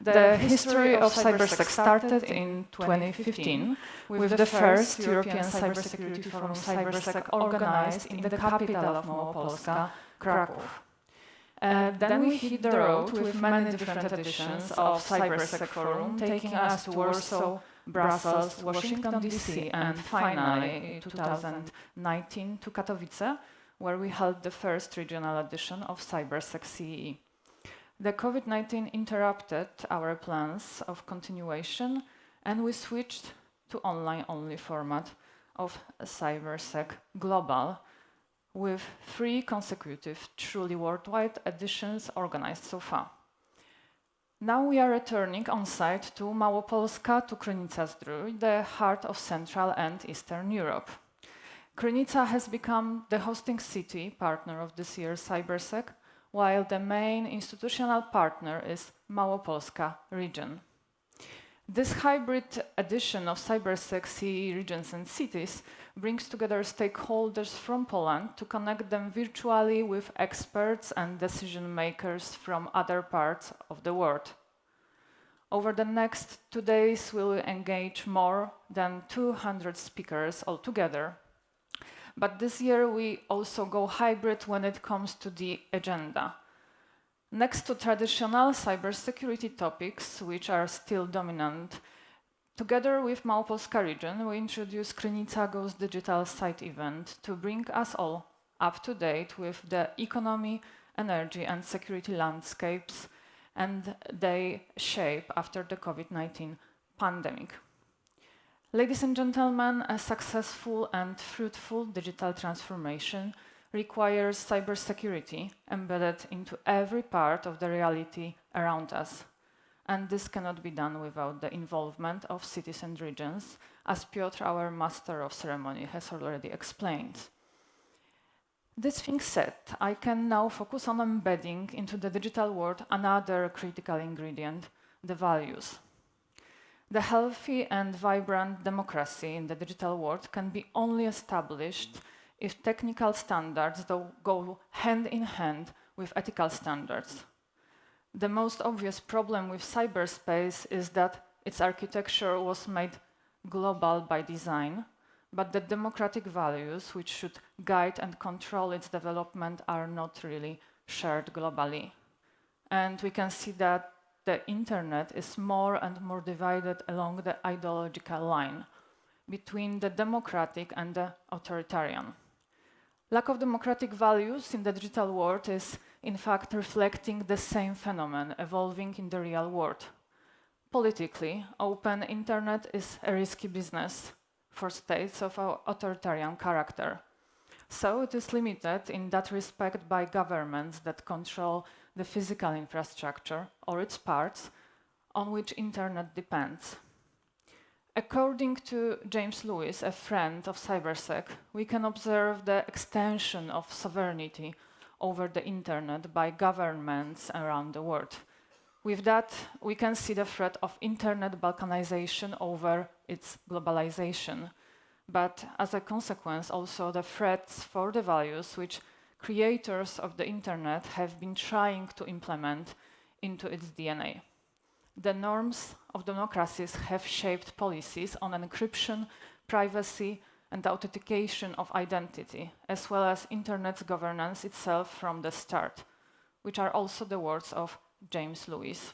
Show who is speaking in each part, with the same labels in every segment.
Speaker 1: The history of Cybersec started in 2015 with the first European Cybersecurity Forum Cybersec organized in the capital of Małopolska, Kraków. Then we hit the road with many different editions of Cybersec Forum, taking us to Warsaw, Brussels, Washington DC, and finally, in 2019, to Katowice, where we held the first regional edition of Cybersec CEE. The COVID-19 interrupted our plans of continuation, and we switched to online-only format of Cybersec Global, with 3 consecutive, truly worldwide editions organized so far. Now we are returning on site to Małopolska, to Krynica-Zdrój, the heart of Central and Eastern Europe. Krynica has become the hosting city partner of this year's Cybersec, while the main institutional partner is Małopolska region. This hybrid edition of Cybersec CEE regions and cities brings together stakeholders from Poland to connect them virtually with experts and decision makers from other parts of the world. Over the next 2 days, we will engage more than 200 speakers altogether. But this year, we also go hybrid when it comes to the agenda. Next to traditional cybersecurity topics, which are still dominant, together with Małopolska region, we introduce Krynica Goes Digital site event to bring us all up to date with the economy, energy, and security landscapes and they shape after the COVID-19 pandemic. Ladies and gentlemen, a successful and fruitful digital transformation requires cybersecurity embedded into every part of the reality around us. And this cannot be done without the involvement of cities and regions, as Piotr, our master of ceremony, has already explained. This being said, I can now focus on embedding into the digital world another critical ingredient, the values. The healthy and vibrant democracy in the digital world can be only established if technical standards go hand in hand with ethical standards. The most obvious problem with cyberspace is that its architecture was made global by design, but the democratic values which should guide and control its development are not really shared globally. And we can see that the internet is more and more divided along the ideological line between the democratic and the authoritarian. Lack of democratic values in the digital world is, in fact, reflecting the same phenomenon evolving in the real world. Politically, open internet is a risky business for states of authoritarian character. So it is limited in that respect by governments that control the physical infrastructure or its parts on which internet depends. According to James Lewis, a friend of Cybersec, we can observe the extension of sovereignty over the internet by governments around the world. With that, we can see the threat of internet balkanization over its globalization, but as a consequence also the threats for the values which creators of the internet have been trying to implement into its DNA. The norms of democracies have shaped policies on encryption, privacy, and authentication of identity, as well as internet's governance itself from the start, which are also the words of James Lewis.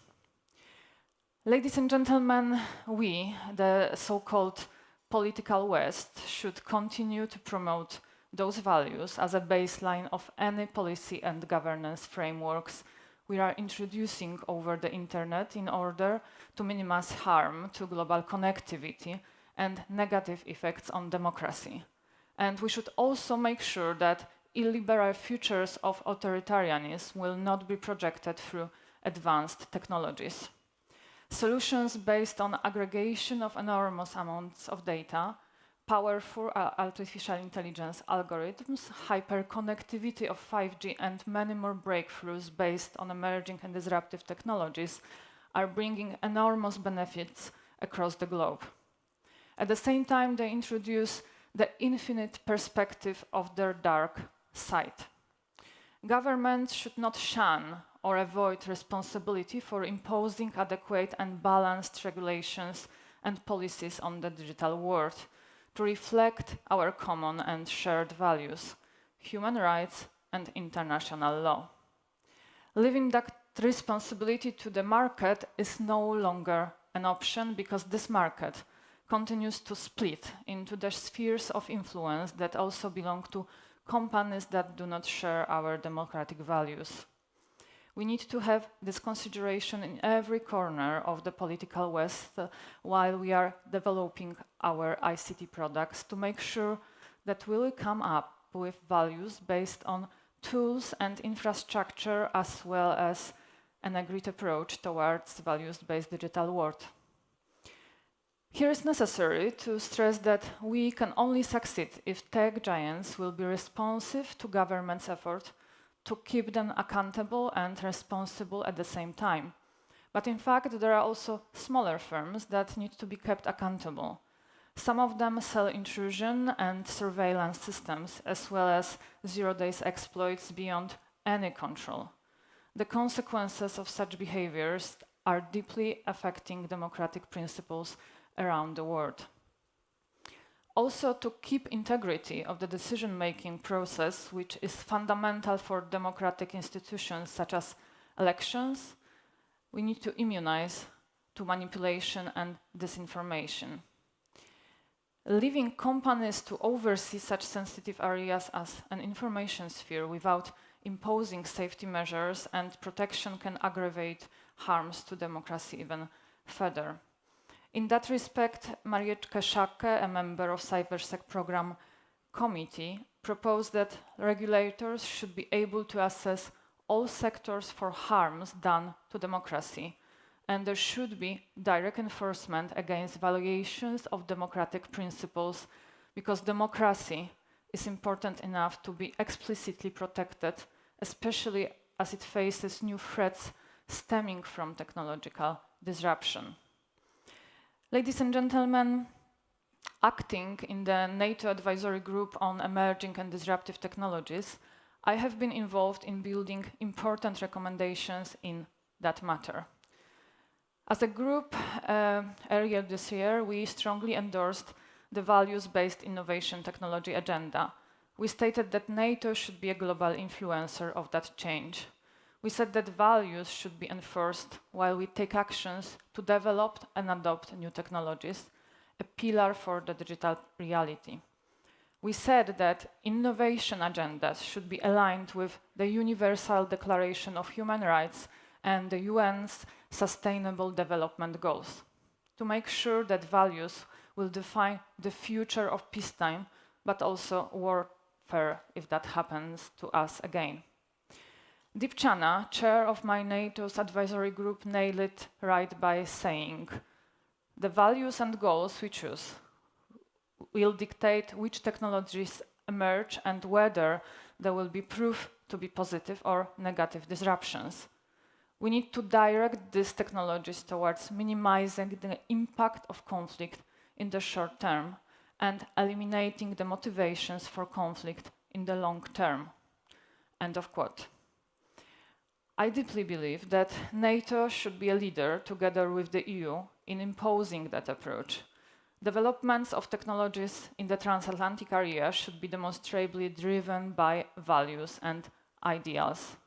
Speaker 1: Ladies and gentlemen, we, the so-called political West, should continue to promote those values as a baseline of any policy and governance frameworks we are introducing over the internet in order to minimize harm to global connectivity and negative effects on democracy. And we should also make sure that illiberal futures of authoritarianism will not be projected through advanced technologies. Solutions based on aggregation of enormous amounts of data, powerful artificial intelligence algorithms, hyperconnectivity of 5G, and many more breakthroughs based on emerging and disruptive technologies are bringing enormous benefits across the globe. At the same time, they introduce the infinite perspective of their dark side. Governments should not shun or avoid responsibility for imposing adequate and balanced regulations and policies on the digital world to reflect our common and shared values, human rights and international law. Leaving that responsibility to the market is no longer an option because this market continues to split into the spheres of influence that also belong to companies that do not share our democratic values. We need to have this consideration in every corner of the political West while we are developing our ICT products to make sure that we will come up with values based on tools and infrastructure as well as an agreed approach towards values-based digital world. Here it's necessary to stress that we can only succeed if tech giants will be responsive to government's effort to keep them accountable and responsible at the same time. But in fact, there are also smaller firms that need to be kept accountable. Some of them sell intrusion and surveillance systems, as well as zero-day exploits beyond any control. The consequences of such behaviors are deeply affecting democratic principles around the world. Also, to keep integrity of the decision-making process, which is fundamental for democratic institutions such as elections, we need to immunize to manipulation and disinformation. Leaving companies to oversee such sensitive areas as an information sphere without imposing safety measures and protection can aggravate harms to democracy even further. In that respect, Marieczka Schake, a member of Cybersec program committee, proposed that regulators should be able to assess all sectors for harms done to democracy, and there should be direct enforcement against violations of democratic principles, because democracy is important enough to be explicitly protected, especially as it faces new threats stemming from technological disruption. Ladies and gentlemen, acting in the NATO Advisory Group on Emerging and Disruptive Technologies, I have been involved in building important recommendations in that matter. As a group, earlier this year, we strongly endorsed the values-based innovation technology agenda. We stated that NATO should be a global influencer of that change. We said that values should be enforced while we take actions to develop and adopt new technologies, a pillar for the digital reality. We said that innovation agendas should be aligned with the Universal Declaration of Human Rights and the UN's Sustainable Development Goals, to make sure that values will define the future of peacetime, but also warfare if that happens to us again. Dipchana, chair of my NATO's advisory group, nailed it right by saying, the values and goals we choose will dictate which technologies emerge and whether there will be proof to be positive or negative disruptions. We need to direct these technologies towards minimizing the impact of conflict in the short term and eliminating the motivations for conflict in the long term. End of quote. I deeply believe that NATO should be a leader together with the EU in imposing that approach. Developments of technologies in the transatlantic area should be demonstrably driven by values and ideals.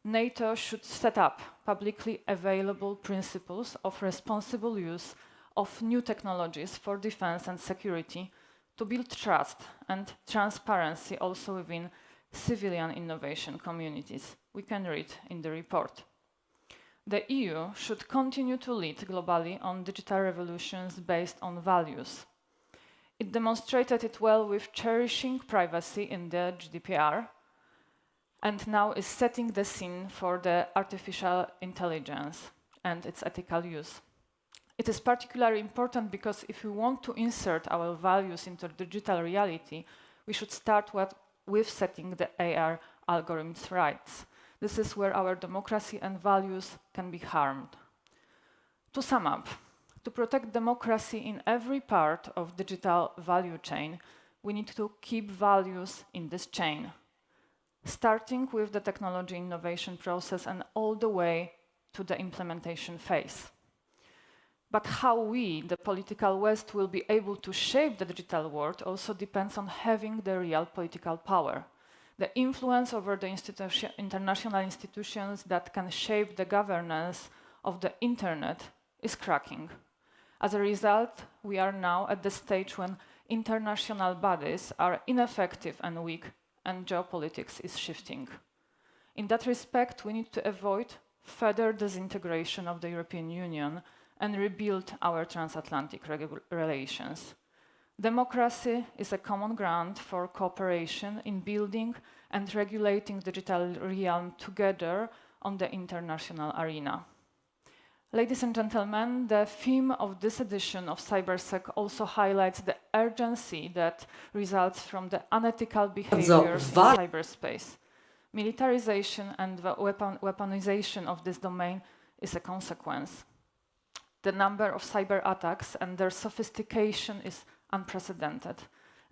Speaker 1: NATO should set up publicly available principles of responsible use of new technologies for defense and security to build trust and transparency also within civilian innovation communities. We can read in the report. The EU should continue to lead globally on digital revolutions based on values. It demonstrated it well with cherishing privacy in the GDPR, and now is setting the scene for the artificial intelligence and its ethical use. It is particularly important because if we want to insert our values into digital reality, we should start with setting the AI algorithms right. This is where our democracy and values can be harmed. To sum up, to protect democracy in every part of digital value chain, we need to keep values in this chain. starting with the technology innovation process and all the way to the implementation phase. But how we, the political West, will be able to shape the digital world also depends on having the real political power. The influence over the international institutions that can shape the governance of the internet is cracking. As a result, we are now at the stage when international bodies are ineffective and weak, and geopolitics is shifting. In that respect, we need to avoid further disintegration of the European Union and rebuild our transatlantic relations. Democracy is a common ground for cooperation in building and regulating the digital realm together on the international arena. Ladies and gentlemen, the theme of this edition of Cybersec also highlights the urgency that results from the unethical behaviors in cyberspace. Militarization and the weaponization of this domain is a consequence. The number of cyber attacks and their sophistication is unprecedented,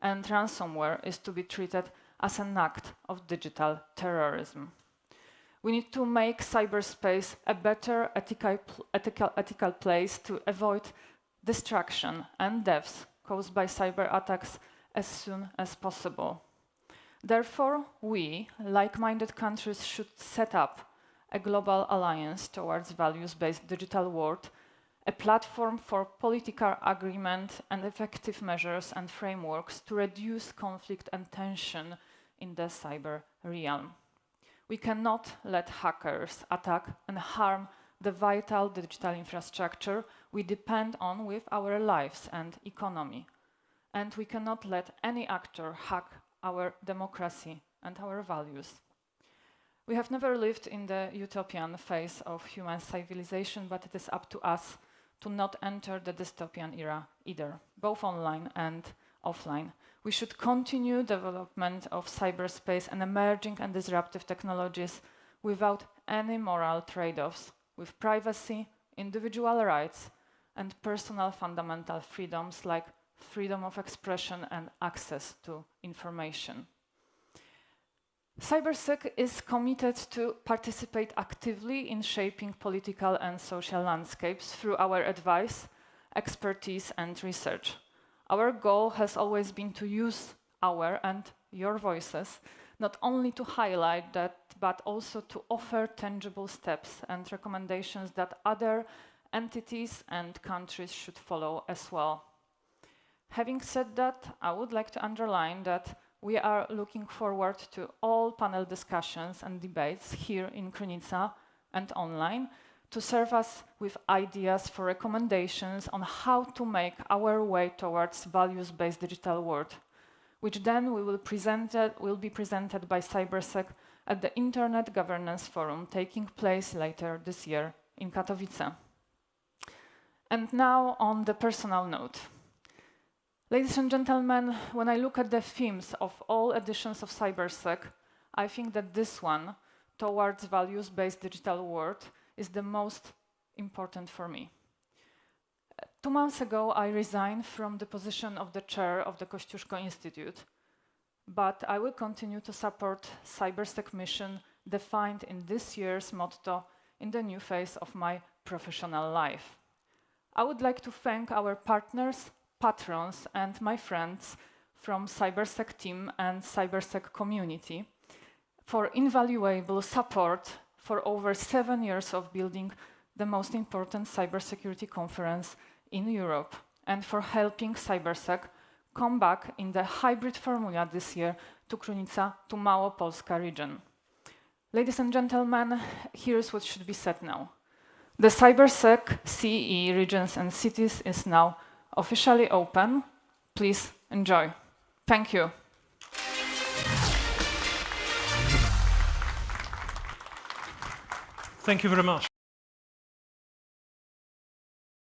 Speaker 1: and ransomware is to be treated as an act of digital terrorism. We need to make cyberspace a better ethical place to avoid destruction and deaths caused by cyber attacks as soon as possible. Therefore, we, like-minded countries, should set up a global alliance towards values-based digital world, a platform for political agreement and effective measures and frameworks to reduce conflict and tension in the cyber realm. We cannot let hackers attack and harm the vital digital infrastructure we depend on with our lives and economy. And we cannot let any actor hack our democracy and our values. We have never lived in the utopian phase of human civilization, but it is up to us to not enter the dystopian era either, both online and offline. We should continue development of cyberspace and emerging and disruptive technologies without any moral trade-offs with privacy, individual rights, and personal fundamental freedoms like freedom of expression and access to information. Cybersec is committed to participate actively in shaping political and social landscapes through our advice, expertise, and research. Our goal has always been to use our and your voices, not only to highlight that, but also to offer tangible steps and recommendations that other entities and countries should follow as well. Having said that, I would like to underline that we are looking forward to all panel discussions and debates here in Krynica and online to serve us with ideas for recommendations on how to make our way towards values-based digital world, which then will be presented by Cybersec at the Internet Governance Forum taking place later this year in Katowice. And now on the personal note. Ladies and gentlemen, when I look at the themes of all editions of Cybersec, I think that this one, towards values-based digital world, is the most important for me. 2 months ago, I resigned from the position of the chair of the Kościuszko Institute, but I will continue to support Cybersec mission defined in this year's motto in the new phase of my professional life. I would like to thank our partners, patrons, and my friends from Cybersec team and Cybersec community for invaluable support for over 7 years of building the most important cybersecurity conference in Europe and for helping Cybersec come back in the hybrid formula this year to Krynica, to Małopolska region. Ladies and gentlemen, here's what should be said now. The Cybersec CEE regions and cities is now officially open. Please enjoy. Thank you.
Speaker 2: Thank you very much.